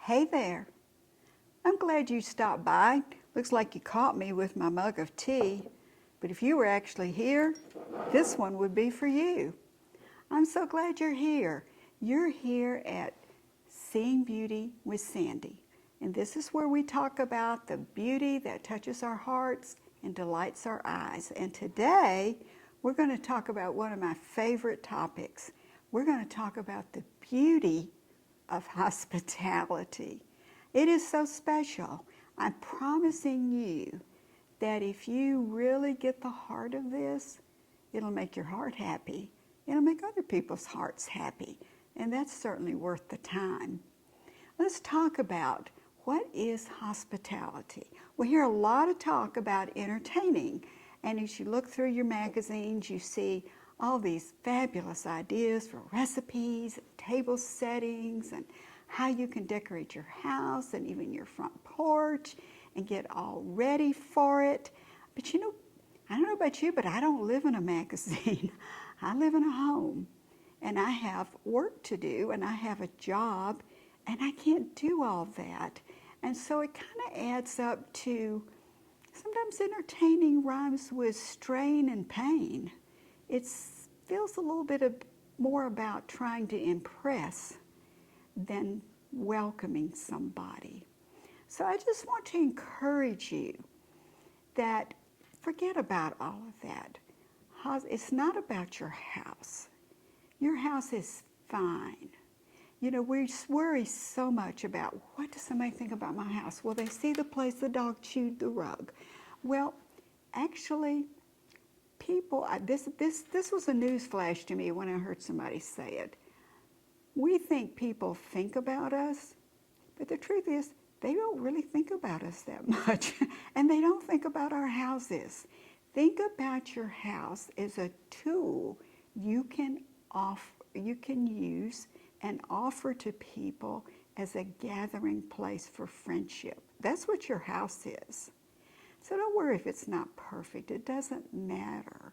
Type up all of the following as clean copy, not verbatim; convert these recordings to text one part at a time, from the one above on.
Hey there. I'm glad you stopped by. Looks like you caught me with my mug of tea, but if you were actually here, this one would be for you. I'm so glad you're here. You're here at Seeing Beauty with Sandy, and this is where we talk about the beauty that touches our hearts and delights our eyes. And today, we're going to talk about one of my favorite topics. We're going to talk about the beauty of hospitality. It is so special. I'm promising you that if you really get the heart of this, it'll make your heart happy. It'll make other people's hearts happy. And that's certainly worth the time. Let's talk about what is hospitality. We hear a lot of talk about entertaining. And as you look through your magazines, you see all these fabulous ideas for recipes, table settings, and how you can decorate your house and even your front porch and get all ready for it. But you know, I don't know about you, but I don't live in a magazine. I live in a home, and I have work to do, and I have a job, and I can't do all that. And so it kind of adds up to sometimes entertaining rhymes with strain and pain. It feels a little bit more about trying to impress than welcoming somebody. So I just want to encourage you that forget about all of that. It's not about your house. Your house is fine. You know, we worry so much about what does somebody think about my house? Will they see the place the dog chewed the rug? Well, actually, people, this was a news flash to me when I heard somebody say it. We think people think about us, but the truth is they don't really think about us that much, and they don't think about our houses. Think about your house as a tool you can use and offer to people as a gathering place for friendship. That's what your house is. So don't worry if it's not perfect. It doesn't matter.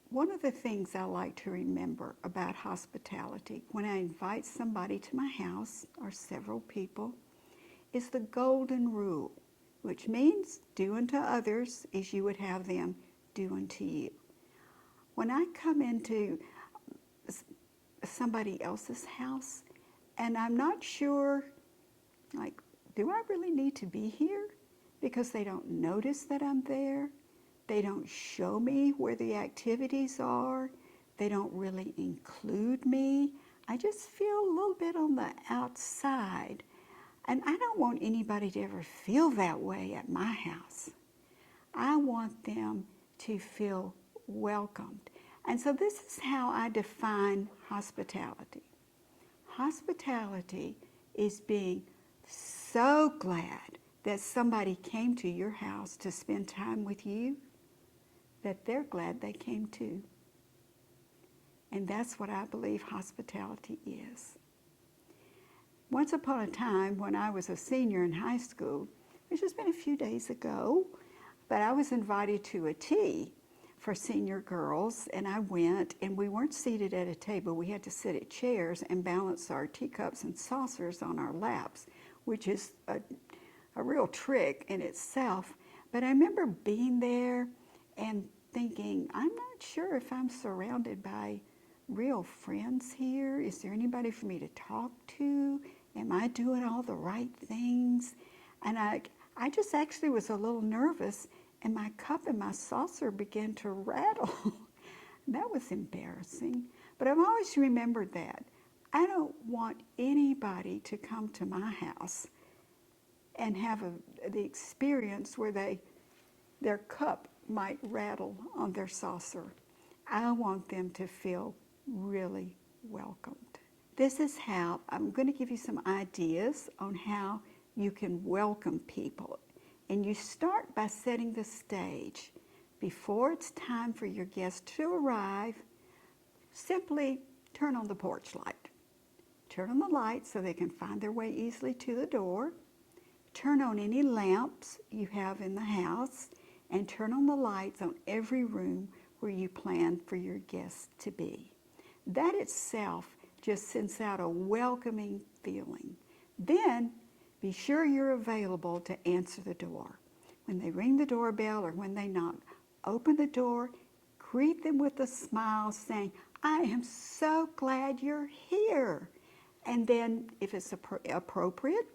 One of the things I like to remember about hospitality when I invite somebody to my house, or several people, is the golden rule, which means do unto others as you would have them do unto you. When I come into somebody else's house and I'm not sure, like, do I really need to be here? Because they don't notice that I'm there. They don't show me where the activities are. They don't really include me. I just feel a little bit on the outside. And I don't want anybody to ever feel that way at my house. I want them to feel welcomed. And so this is how I define hospitality. Hospitality is being so glad that somebody came to your house to spend time with you, that they're glad they came too. And that's what I believe hospitality is. Once upon a time when I was a senior in high school, which has been a few days ago, but I was invited to a tea for senior girls, and I went, and we weren't seated at a table. We had to sit at chairs and balance our teacups and saucers on our laps, which is a real trick in itself. But I remember being there and thinking, I'm not sure if I'm surrounded by real friends here. Is there anybody for me to talk to? Am I doing all the right things? And I just actually was a little nervous, and my cup and my saucer began to rattle. That was embarrassing. But I've always remembered that. I don't want anybody to come to my house and have the experience where their cup might rattle on their saucer. I want them to feel really welcomed. This is how I'm going to give you some ideas on how you can welcome people. And you start by setting the stage. Before it's time for your guests to arrive, simply turn on the porch light. Turn on the light so they can find their way easily to the door. Turn on any lamps you have in the house, and turn on the lights on every room where you plan for your guests to be. That itself just sends out a welcoming feeling. Then be sure you're available to answer the door. When they ring the doorbell or when they knock, open the door, greet them with a smile saying, I am so glad you're here. And then if it's appropriate,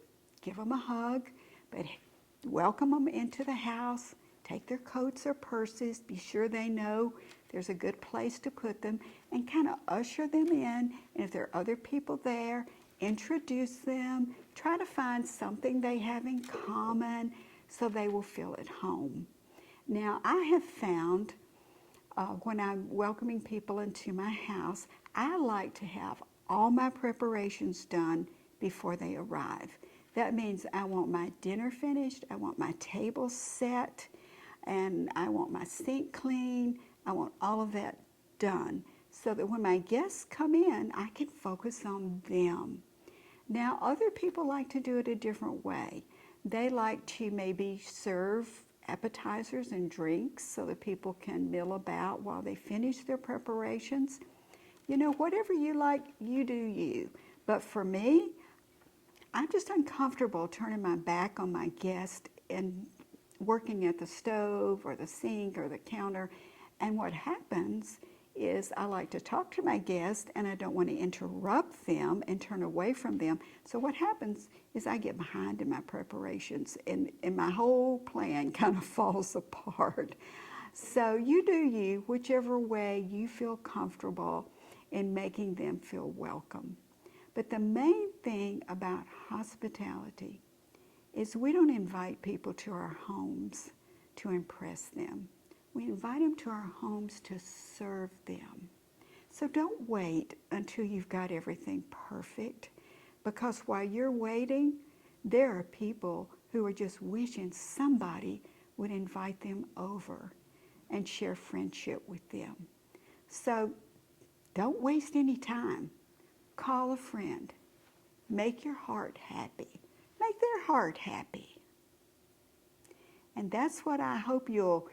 give them a hug, but welcome them into the house. Take their coats or purses. Be sure they know there's a good place to put them and kind of usher them in. And if there are other people there, introduce them. Try to find something they have in common so they will feel at home. Now, I have found when I'm welcoming people into my house, I like to have all my preparations done before they arrive. That means I want my dinner finished, I want my table set, and I want my sink clean. I want all of that done so that when my guests come in, I can focus on them. Now, other people like to do it a different way. They like to maybe serve appetizers and drinks so that people can mill about while they finish their preparations. You know, whatever you like, you do you. But for me, I'm just uncomfortable turning my back on my guest and working at the stove or the sink or the counter. And what happens is I like to talk to my guests and I don't want to interrupt them and turn away from them. So what happens is I get behind in my preparations and my whole plan kind of falls apart. So you do you, whichever way you feel comfortable in making them feel welcome. But the main thing about hospitality is we don't invite people to our homes to impress them. We invite them to our homes to serve them. So don't wait until you've got everything perfect, because while you're waiting, there are people who are just wishing somebody would invite them over and share friendship with them. So don't waste any time. Call a friend. Make your heart happy. Make their heart happy. And that's what I hope you'll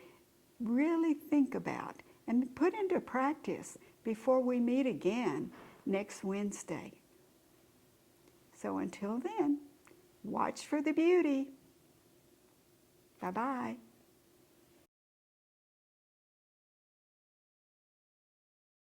really think about and put into practice before we meet again next Wednesday. So until then, watch for the beauty. Bye-bye.